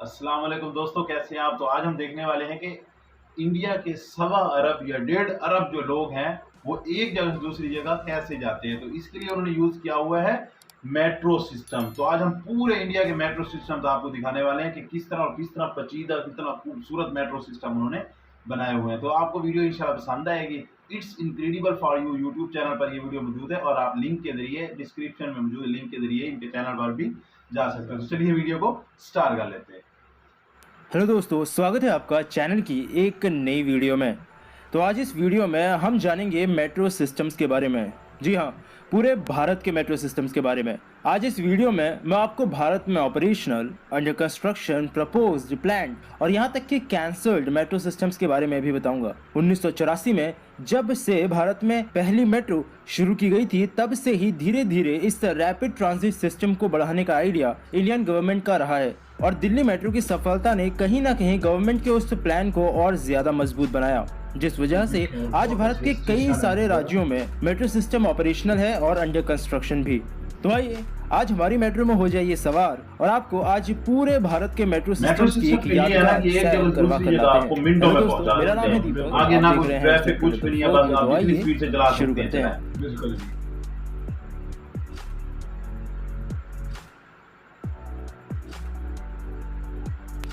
अस्सलाम वालेकुम दोस्तों, कैसे हैं आप। तो आज हम देखने वाले हैं कि इंडिया के 1.25 या 1.5 अरब जो लोग हैं वो एक जगह से दूसरी जगह कैसे जाते हैं। तो इसके लिए उन्होंने यूज किया हुआ है मेट्रो सिस्टम। तो आज हम पूरे इंडिया के मेट्रो सिस्टम तो आपको दिखाने वाले हैं कि किस तरह और किस तरह पचीदा, कितना खूबसूरत मेट्रो सिस्टम उन्होंने बनाए हुए हैं। तो आपको वीडियो इंशाल्लाह पसंद आएगी। It's incredible for you YouTube channel पर ये वीडियो मौजूद है और आप लिंक के जरिए, डिस्क्रिप्शन में मौजूद लिंक के जरिए इनके चैनल पर भी जा सकते हो। तो चलिए वीडियो को स्टार्ट कर लेते हैं। हेलो दोस्तों, स्वागत है आपका चैनल की एक नई वीडियो में। तो आज इस वीडियो में हम जानेंगे मेट्रो सिस्टम्स के बारे में। जी हाँ, पूरे भारत के मेट्रो सिस्टम्स के बारे में। आज इस वीडियो में मैं आपको भारत में operational, under construction, proposed, plan और यहाँ तक कि कैंसल्ड मेट्रो सिस्टम्स के बारे में भी बताऊंगा। 1984 में जब से भारत में पहली मेट्रो शुरू की गई थी, तब से ही धीरे धीरे इस रैपिड ट्रांजिट सिस्टम को बढ़ाने का आइडिया इंडियन गवर्नमेंट का रहा है और दिल्ली मेट्रो की सफलता ने कहीं ना कहीं गवर्नमेंट के उस प्लान को और ज्यादा मजबूत बनाया, जिस वजह से आज भारत के कई सारे राज्यों में मेट्रो सिस्टम ऑपरेशनल है और अंडर कंस्ट्रक्शन भी। तो आइए आज हमारी मेट्रो में हो जाइए सवार और आपको आज पूरे भारत के मेट्रो सिस्टम की एक यादगार सैर करवा कर लाते हैं। दोस्तों, मेरा नाम है दीपक, आगे ना आप कुछ देख रहे ट्रैफिक कुछ भी नहीं है, बस आप इतनी स्पीड से चला शुरू सकते करते हैं। हैं। बिल्कुल।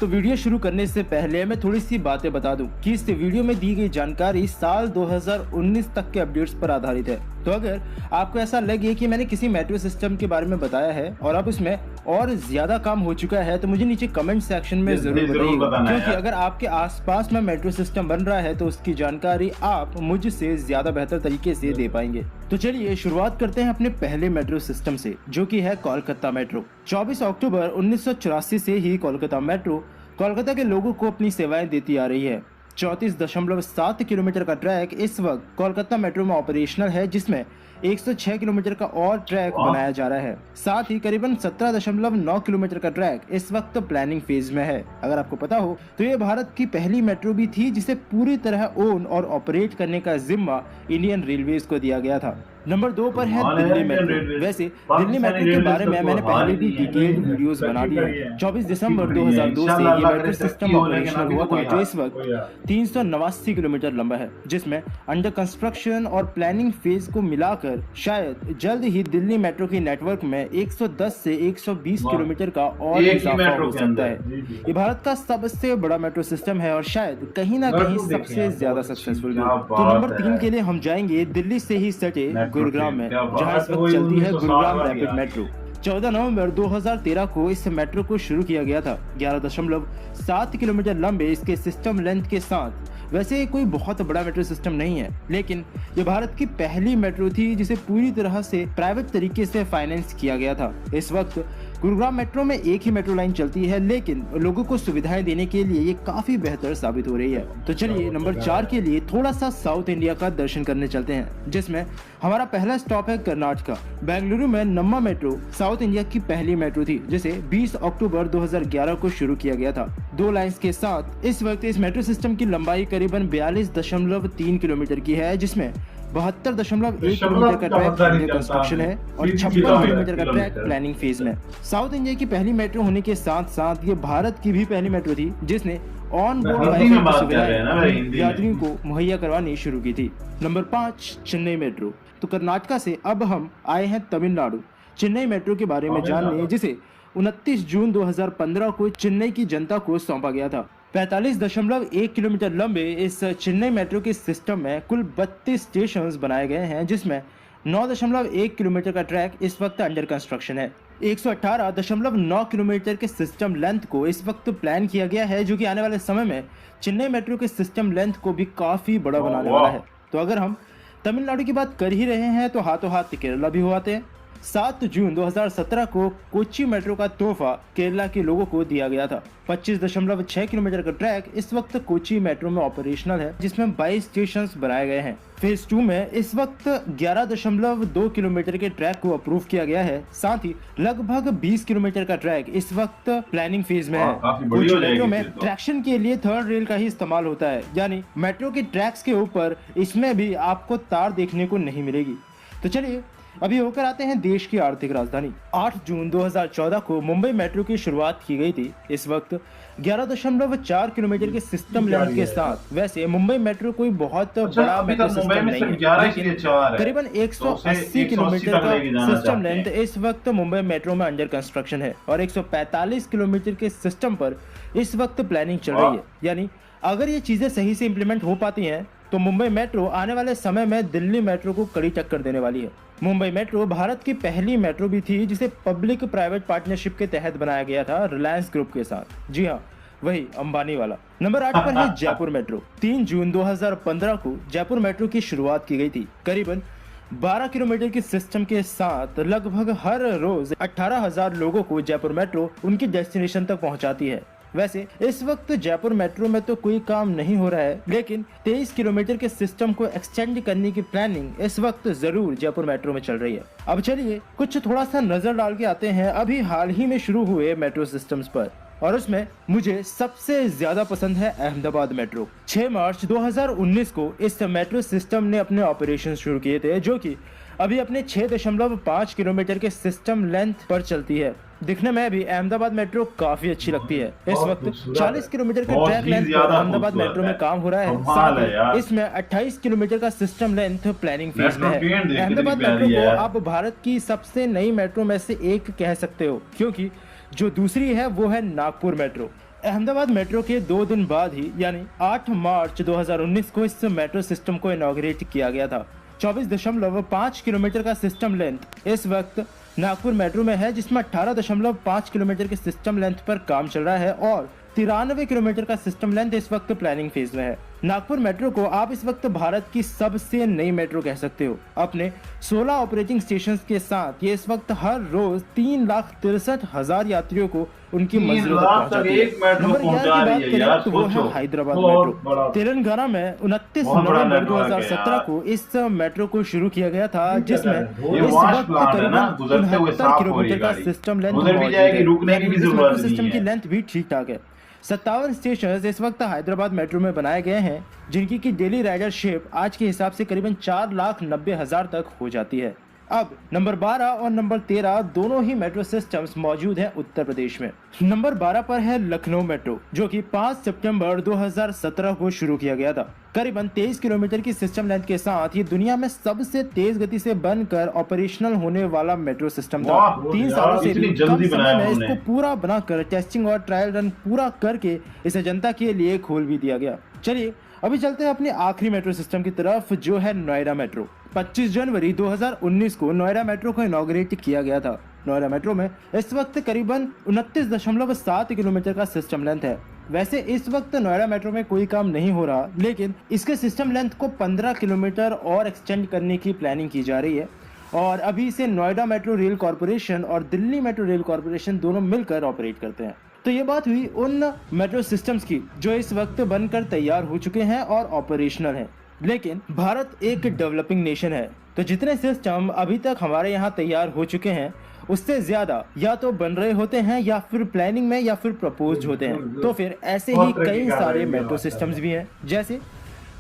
तो वीडियो शुरू करने से पहले मैं थोड़ी सी बातें बता दूं कि इस वीडियो में दी गई जानकारी साल 2019 तक के अपडेट्स पर आधारित है। तो अगर आपको ऐसा लगे कि मैंने किसी मेट्रो सिस्टम के बारे में बताया है और अब उसमें और ज्यादा काम हो चुका है, तो मुझे नीचे कमेंट सेक्शन में जरूर बताइएगा, क्योंकि अगर आपके आसपास में मेट्रो सिस्टम बन रहा है तो उसकी जानकारी आप मुझसे ज्यादा बेहतर तरीके से दे पाएंगे। तो चलिए शुरुआत करते हैं अपने पहले मेट्रो सिस्टम से, जो कि है कोलकाता मेट्रो। 24 अक्टूबर 1984 से ही कोलकाता मेट्रो कोलकाता के लोगों को अपनी सेवाएं देती आ रही है। 34.7 किलोमीटर का ट्रैक इस वक्त कोलकाता मेट्रो में ऑपरेशनल है, जिसमें 106 किलोमीटर का और ट्रैक बनाया जा रहा है। साथ ही करीबन 17.9 किलोमीटर का ट्रैक इस वक्त प्लानिंग फेज में है। अगर आपको पता हो तो ये भारत की पहली मेट्रो भी थी जिसे पूरी तरह ओन और ऑपरेट करने का जिम्मा इंडियन रेलवेज को दिया गया था। नंबर 2 पर है दिल्ली मेट्रो। वैसे दिल्ली मेट्रो के बारे में मैंने पहले भी डिटेल्ड वीडियोस बना दी है। 24 दिसंबर 2002 से ये मेट्रो सिस्टम ऑपरेशनल हुआ था, जो इस वक्त 389 किलोमीटर लंबा है, जिसमें अंडर कंस्ट्रक्शन और प्लानिंग फेज को मिलाकर शायद जल्द ही दिल्ली मेट्रो के नेटवर्क में 110 से 120 किलोमीटर का और इजाफा हो सकता है। ये भारत का सबसे बड़ा मेट्रो सिस्टम है और शायद कहीं ना कहीं सबसे ज्यादा सक्सेसफुल भी। तो नंबर 3 के लिए हम जाएंगे दिल्ली से ही सटे गुरुग्राम में, जहां इस वक्त चलती है गुरुग्राम रैपिड मेट्रो। 14 नवंबर 2013 को इस मेट्रो को शुरू किया गया था। 11.7 किलोमीटर लंबे इसके सिस्टम लेंथ के साथ वैसे ये कोई बहुत बड़ा मेट्रो सिस्टम नहीं है, लेकिन ये भारत की पहली मेट्रो थी जिसे पूरी तरह से प्राइवेट तरीके से फाइनेंस किया गया था। इस वक्त गुरुग्राम मेट्रो में एक ही मेट्रो लाइन चलती है, लेकिन लोगों को सुविधाएं देने के लिए ये काफी बेहतर साबित हो रही है। तो चलिए नंबर 4 के लिए थोड़ा सा साउथ इंडिया का दर्शन करने चलते हैं, जिसमें हमारा पहला स्टॉप है कर्नाटका। बेंगलुरु में नम्मा मेट्रो साउथ इंडिया की पहली मेट्रो थी, जिसे 20 अक्टूबर 2011 को शुरू किया गया था। 2 लाइन्स के साथ इस वक्त इस मेट्रो सिस्टम की लंबाई करीबन 42.3 किलोमीटर की है, जिसमें 72.1 किलोमीटर का ट्रैक अंडर कंस्ट्रक्शन है और 56 किलोमीटर का ट्रैक प्लानिंग फेज में। साउथ इंडिया की पहली मेट्रो होने के साथ साथ ये भारत की भी पहली मेट्रो थी जिसने ऑन बोर्ड वाईफाई सुविधाएं यात्रियों को मुहैया करवानी शुरू की थी। Number 5 Chennai metro. तो कर्नाटका से अब हम आए हैं तमिलनाडु, चेन्नई मेट्रो के बारे में जानने, जिसे 29 जून 2015 को चेन्नई की जनता को सौंपा गया था। 45.1 किलोमीटर लंबे इस चेन्नई मेट्रो के सिस्टम में कुल 32 स्टेशंस बनाए गए हैं, जिसमें 9.1 किलोमीटर का ट्रैक इस वक्त अंडर कंस्ट्रक्शन है। 118.9 किलोमीटर के सिस्टम लेंथ को इस वक्त प्लान किया गया है, जो कि आने वाले समय में चेन्नई मेट्रो के सिस्टम लेंथ को भी काफी बड़ा बनाने वाला है। तो अगर हम तमिलनाडु की बात कर ही रहे हैं तो हाथों हाथ केरला भी हो आते हैं। 7 जून 2017 को कोच्चि मेट्रो का तोहफा केरला के लोगों को दिया गया था। 25.6 किलोमीटर का ट्रैक इस वक्त कोच्चि मेट्रो में ऑपरेशनल है, जिसमें 22 स्टेशन बनाए गए हैं। फेज 2 में इस वक्त 11.2 किलोमीटर के ट्रैक को अप्रूव किया गया है। साथ ही लगभग 20 किलोमीटर का ट्रैक इस वक्त प्लानिंग फेज में है। कोच्चि मेट्रो में ट्रैक्शन के लिए थर्ड रेल का ही इस्तेमाल होता है, यानी मेट्रो के ट्रैक्स के ऊपर इसमें भी आपको तार देखने को नहीं मिलेगी। तो चलिए अभी होकर आते हैं देश की आर्थिक राजधानी। 8 जून 2014 को मुंबई मेट्रो की शुरुआत की गई थी। इस वक्त 11.4 किलोमीटर के सिस्टम लेंथ के साथ, वैसे मुंबई मेट्रो कोई बहुत बड़ा मेट्रो सिस्टम नहीं है, लेकिन करीबन 180 किलोमीटर का सिस्टम लेंथ इस वक्त मुंबई मेट्रो में अंडर कंस्ट्रक्शन है और 145 किलोमीटर के सिस्टम पर इस वक्त प्लानिंग चल रही है। यानी अगर ये चीजें सही से इम्प्लीमेंट हो पाती हैं तो मुंबई मेट्रो आने वाले समय में दिल्ली मेट्रो को कड़ी टक्कर देने वाली है। मुंबई मेट्रो भारत की पहली मेट्रो भी थी जिसे पब्लिक प्राइवेट पार्टनरशिप के तहत बनाया गया था रिलायंस ग्रुप के साथ। जी हाँ, वही अंबानी वाला। नंबर 8 पर है जयपुर मेट्रो। 3 जून 2015 को जयपुर मेट्रो की शुरुआत की गई थी। करीबन 12 किलोमीटर के सिस्टम के साथ लगभग हर रोज 18,000 लोगों को जयपुर मेट्रो उनकी डेस्टिनेशन तक पहुंचाती है। वैसे इस वक्त जयपुर मेट्रो में तो कोई काम नहीं हो रहा है, लेकिन 23 किलोमीटर के सिस्टम को एक्सटेंड करने की प्लानिंग इस वक्त जरूर जयपुर मेट्रो में चल रही है। अब चलिए कुछ थोड़ा सा नजर डाल के आते हैं अभी हाल ही में शुरू हुए मेट्रो सिस्टम्स पर, और उसमें मुझे सबसे ज्यादा पसंद है अहमदाबाद मेट्रो। 6 मार्च 2019 को इस मेट्रो सिस्टम ने अपने ऑपरेशन शुरू किए थे, जो कि अभी अपने 6.5 किलोमीटर के सिस्टम लेंथ पर चलती है। दिखने में भी अहमदाबाद मेट्रो काफी अच्छी लगती है। इस वक्त 40 किलोमीटर के ट्रैक लेंथ पर अहमदाबाद मेट्रो में काम हो रहा है। साथ ही इसमें 28 किलोमीटर का सिस्टम लेंथ प्लानिंग फेज में है। अहमदाबाद मेट्रो को आप भारत की सबसे नई मेट्रो में से एक कह सकते हो, क्योंकि जो दूसरी है वो है नागपुर मेट्रो। अहमदाबाद मेट्रो के 2 दिन बाद ही यानी 8 मार्च 2019 को इस मेट्रो सिस्टम को इनॉग्रेट किया गया था। 24.5 किलोमीटर का सिस्टम लेंथ इस वक्त नागपुर मेट्रो में है, जिसमें 18.5 किलोमीटर के सिस्टम लेंथ पर काम चल रहा है और 93 किलोमीटर का सिस्टम लेंथ इस वक्त प्लानिंग फेज में है। नागपुर मेट्रो को आप इस वक्त भारत की सबसे नई मेट्रो कह सकते हो। अपने 16 ऑपरेटिंग स्टेशन के साथ ये इस वक्त हर रोज 3,63,000 यात्रियों को उनकी मंजिलों तक पहुंचाती है। नंबर 11 की बात करें तो वो है हैदराबाद मेट्रो। तेलंगाना में 29 नवंबर 2017 को इस मेट्रो को शुरू किया गया था, जिसमें इस वक्त करीबन 69 किलोमीटर का सिस्टम लेंथ मौजूद है। इस मेट्रो सिस्टम की लेंथ भी ठीक ठाक है। 57 स्टेशन इस वक्त हैदराबाद मेट्रो में बनाए गए हैं, जिनकी की डेली राइडरशिप आज के हिसाब से करीबन 4,90,000 तक हो जाती है। अब नंबर 12 और नंबर 13 दोनों ही मेट्रो सिस्टम्स मौजूद हैं उत्तर प्रदेश में। नंबर 12 पर है लखनऊ मेट्रो, जो कि 5 सितंबर 2017 को शुरू किया गया था। करीबन 23 किलोमीटर की सिस्टम लेंथ के साथ ये दुनिया में सबसे तेज गति से बनकर ऑपरेशनल होने वाला मेट्रो सिस्टम था। 3 सालों से भी कम समय में इसको पूरा बनाकर टेस्टिंग और ट्रायल रन पूरा करके इसे जनता के लिए खोल भी दिया गया। चलिए अभी चलते हैं अपने आखिरी मेट्रो सिस्टम की तरफ, जो है नोएडा मेट्रो। 25 जनवरी 2019 को नोएडा मेट्रो को इनॉग्रेट किया गया था। नोएडा मेट्रो में इस वक्त करीबन 29.7 किलोमीटर का सिस्टम लेंथ है। वैसे इस वक्त नोएडा मेट्रो में कोई काम नहीं हो रहा, लेकिन इसके सिस्टम लेंथ को 15 किलोमीटर और एक्सटेंड करने की प्लानिंग की जा रही है और अभी इसे नोएडा मेट्रो रेल कॉर्पोरेशन और दिल्ली मेट्रो रेल कॉर्पोरेशन दोनों मिलकर ऑपरेट करते हैं। तो ये बात हुई उन मेट्रो सिस्टम्स की जो इस वक्त बनकर तैयार हो चुके हैं और ऑपरेशनल हैं। लेकिन भारत एक डेवलपिंग नेशन है, तो जितने सिस्टम अभी तक हमारे यहाँ तैयार हो चुके हैं उससे ज्यादा या तो बन रहे होते हैं या फिर प्लानिंग में या फिर प्रपोज्ड होते हैं। तो फिर ऐसे ही कई सारे मेट्रो सिस्टम्स भी हैं,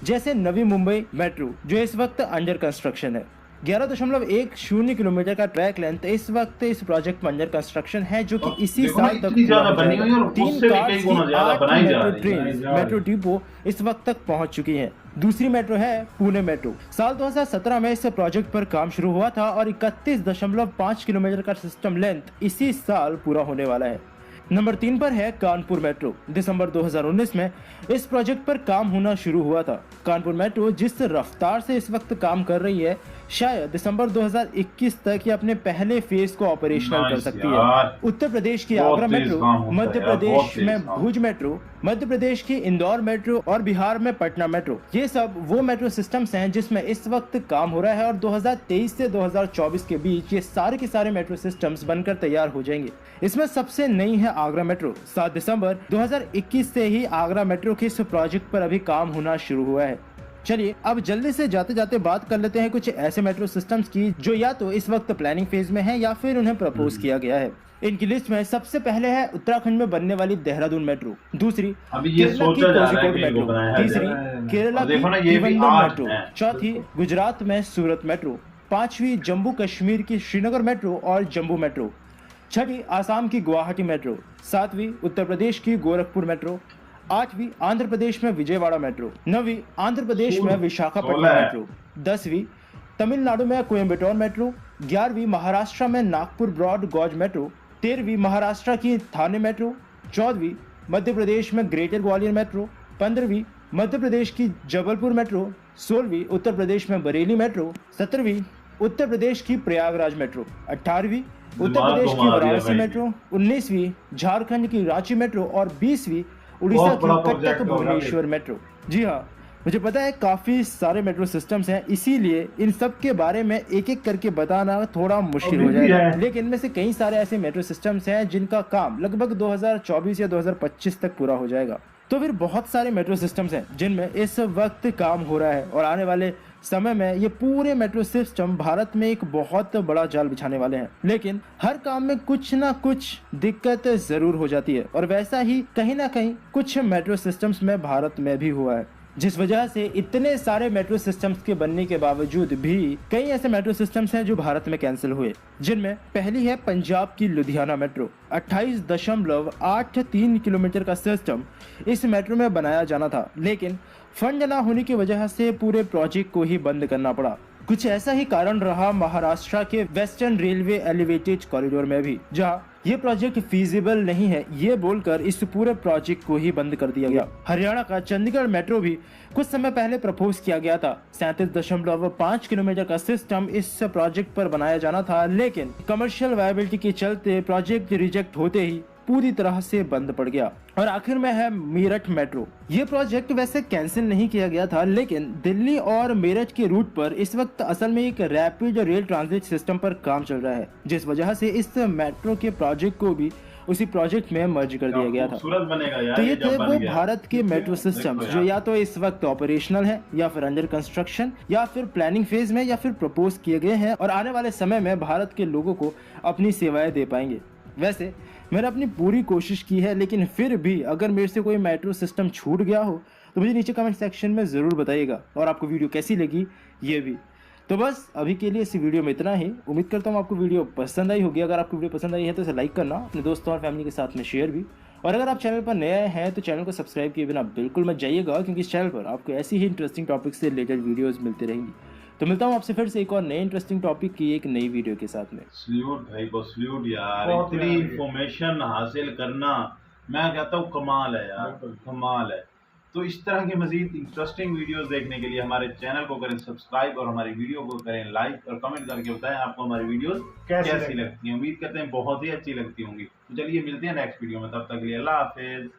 जैसे नवी मुंबई मेट्रो जो इस वक्त अंडर कंस्ट्रक्शन है। 11.10 किलोमीटर का ट्रैक लेंथ इस वक्त इस प्रोजेक्ट में अंडर कंस्ट्रक्शन है, जो कि इसी साल तक 3 कार्स की 8 मेट्रो ट्रेन मेट्रो डिपो इस वक्त तक पहुंच चुकी हैं। दूसरी मेट्रो है पुणे मेट्रो। साल 2017 में इस प्रोजेक्ट पर काम शुरू हुआ था और 31.5 किलोमीटर का सिस्टम लेंथ इसी साल पूरा होने वाला है। नंबर 3 पर है कानपुर मेट्रो। दिसंबर 2019 में इस प्रोजेक्ट पर काम होना शुरू हुआ था। कानपुर मेट्रो जिस रफ्तार से इस वक्त काम कर रही है, शायद दिसंबर 2021 तक ये अपने पहले फेज को ऑपरेशनल कर सकती है। उत्तर प्रदेश की आगरा मेट्रो, मध्य प्रदेश में भुज मेट्रो, मध्य प्रदेश की इंदौर मेट्रो और बिहार में पटना मेट्रो, ये सब वो मेट्रो सिस्टम्स हैं जिसमें इस वक्त काम हो रहा है और 2023 से 2024 के बीच ये सारे के सारे मेट्रो सिस्टम्स बनकर तैयार हो जाएंगे। इसमें सबसे नई है आगरा मेट्रो। 7 दिसंबर 2021 से ही आगरा मेट्रो के इस प्रोजेक्ट पर अभी काम होना शुरू हुआ है। चलिए अब जल्दी से जाते जाते बात कर लेते हैं कुछ ऐसे मेट्रो सिस्टम्स की जो या तो इस वक्त प्लानिंग फेज में है या फिर उन्हें प्रपोज किया गया है। इनकी लिस्ट में सबसे पहले है उत्तराखंड में बनने वाली देहरादून मेट्रो, दूसरी केरला की कोझिकोड मेट्रो, तीसरी केरला की त्रिवेंद्रम मेट्रो, चौथी गुजरात में सूरत मेट्रो, 5वीं जम्मू कश्मीर की श्रीनगर मेट्रो और जम्मू मेट्रो, 6वीं आसाम की गुवाहाटी मेट्रो, 7वीं उत्तर प्रदेश की गोरखपुर मेट्रो, 8वीं आंध्र प्रदेश में विजयवाड़ा मेट्रो, 9वीं आंध्र प्रदेश में विशाखापट्टनम मेट्रो, 10वीं तमिलनाडु में कोयम्बटूर मेट्रो, 11वीं महाराष्ट्र में नागपुर ब्रॉड गॉज मेट्रो, 13वीं महाराष्ट्र की थाने मेट्रो, 14वीं मध्य प्रदेश में ग्रेटर ग्वालियर मेट्रो, 15वीं मध्य प्रदेश की जबलपुर मेट्रो, 16वीं उत्तर प्रदेश में बरेली मेट्रो, 17वीं उत्तर प्रदेश की प्रयागराज मेट्रो, 18वीं उत्तर प्रदेश की वाराणसी मेट्रो, 19वीं झारखंड की रांची मेट्रो और 20वीं उड़ीसा की कटक भुवनेश्वर मेट्रो। जी हाँ, मुझे पता है काफी सारे मेट्रो सिस्टम्स हैं, इसीलिए इन सब के बारे में एक एक करके बताना थोड़ा मुश्किल हो जाएगा, लेकिन इनमें से कई सारे ऐसे मेट्रो सिस्टम्स हैं जिनका काम लगभग 2024 या 2025 तक पूरा हो जाएगा। तो फिर बहुत सारे मेट्रो सिस्टम्स हैं जिनमें इस वक्त काम हो रहा है और आने वाले समय में ये पूरे मेट्रो सिस्टम भारत में एक बहुत बड़ा जाल बिछाने वाले हैं। लेकिन हर काम में कुछ ना कुछ दिक्कत जरूर हो जाती है और वैसा ही कहीं ना कहीं कुछ मेट्रो सिस्टम्स में भारत में भी हुआ है, जिस वजह से इतने सारे मेट्रो सिस्टम्स के बनने के बावजूद भी कई ऐसे मेट्रो सिस्टम्स हैं जो भारत में कैंसिल हुए, जिनमें पहली है पंजाब की लुधियाना मेट्रो। 28.83 किलोमीटर का सिस्टम इस मेट्रो में बनाया जाना था, लेकिन फंड न होने की वजह से पूरे प्रोजेक्ट को ही बंद करना पड़ा। कुछ ऐसा ही कारण रहा महाराष्ट्र के वेस्टर्न रेलवे एलिवेटेड कॉरिडोर में भी, जहां ये प्रोजेक्ट फीजिबल नहीं है ये बोलकर इस पूरे प्रोजेक्ट को ही बंद कर दिया गया। हरियाणा का चंडीगढ़ मेट्रो भी कुछ समय पहले प्रपोज किया गया था। 37.5 किलोमीटर का सिस्टम इस प्रोजेक्ट पर बनाया जाना था, लेकिन कमर्शियल वायबिलिटी के चलते प्रोजेक्ट रिजेक्ट होते ही पूरी तरह से बंद पड़ गया। और आखिर में है मेरठ मेट्रो। ये प्रोजेक्ट वैसे कैंसिल नहीं किया गया था, लेकिन दिल्ली और मेरठ के रूट पर इस वक्त असल में एक रैपिड रेल ट्रांजिट सिस्टम पर काम चल रहा है, जिस वजह से इस मेट्रो के प्रोजेक्ट को भी उसी प्रोजेक्ट में मर्ज कर दिया गया था। तो ये थे वो भारत के मेट्रो सिस्टम्स जो या तो इस वक्त ऑपरेशनल है, या फिर अंडर कंस्ट्रक्शन, या फिर प्लानिंग फेज में, या फिर प्रपोज किए गए हैं और आने वाले समय में भारत के लोगों को अपनी सेवाएं दे पाएंगे। वैसे मैंने अपनी पूरी कोशिश की है, लेकिन फिर भी अगर मेरे से कोई मेट्रो सिस्टम छूट गया हो तो मुझे नीचे कमेंट सेक्शन में ज़रूर बताइएगा, और आपको वीडियो कैसी लगी ये भी। तो बस अभी के लिए इस वीडियो में इतना ही। उम्मीद करता हूँ आपको वीडियो पसंद आई होगी। अगर आपको वीडियो पसंद आई है तो इसे लाइक करना, अपने दोस्तों और फैमिली के साथ में शेयर भी, और अगर आप चैनल पर नए हैं तो चैनल को सब्सक्राइब किए बिना बिल्कुल मत जाइएगा, क्योंकि इस चैनल पर आपको ऐसी ही इंटरेस्टिंग टॉपिक से रिलेटेड वीडियोज़ मिलती रहेंगी। तो मिलता हूँ आपसे फिर से एक और नए इंटरेस्टिंग टॉपिक की एक नई वीडियो के साथ में। सल्यूट भाई को सल्यूट यार, इतनी इंफॉर्मेशन हासिल करना मैं कहता हूँ कमाल है यार, कमाल है। तो इस तरह की मजीद इंटरेस्टिंग वीडियोस देखने के लिए हमारे चैनल को करें सब्सक्राइब और हमारी वीडियो को करें लाइक, और कमेंट करके बताएं आपको हमारी वीडियोस कैसी लगती हैं। उम्मीद करते हैं बहुत ही अच्छी लगती होंगी। तो चलिए मिलते हैं नेक्स्ट वीडियो में, तब तक के लिए अल्लाह हाफिज।